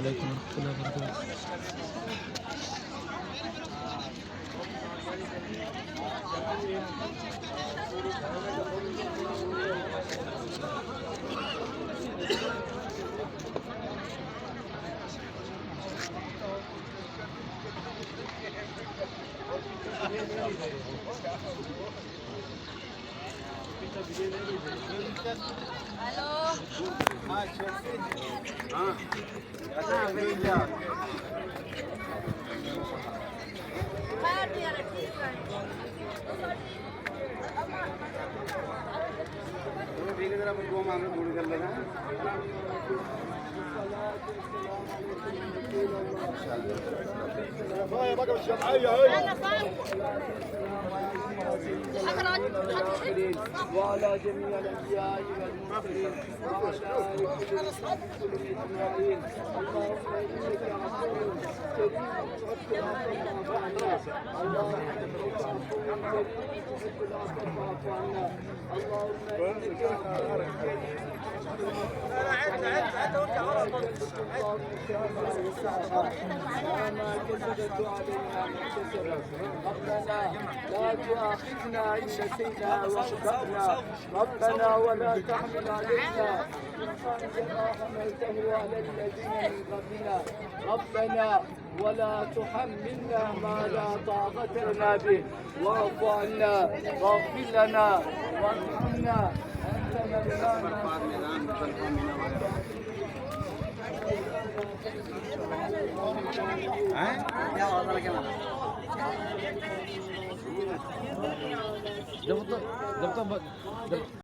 عليكم ورحمة الله وبركاته. وعلى جميع الانبياء والمرسلين وعلى كل المسلمين اجمعين. اللهم انك عفو كريم تحب العفو فاعف عنا. اللهم انك عفو كريم تحب العفو فاعف عنا. اللهم انك عفو كريم ما كسبت علينا مكتسبا. ربنا لا تؤاخذنا ان نسينا واخطانا. ربنا ولا تحمل علينا إصرا كما حملته على الذين من قبلنا. ربنا ولا تحملنا ما لا طاقة لنا به. واعف عنا واغفر لنا وارحمنا أنت مولانا. जब तक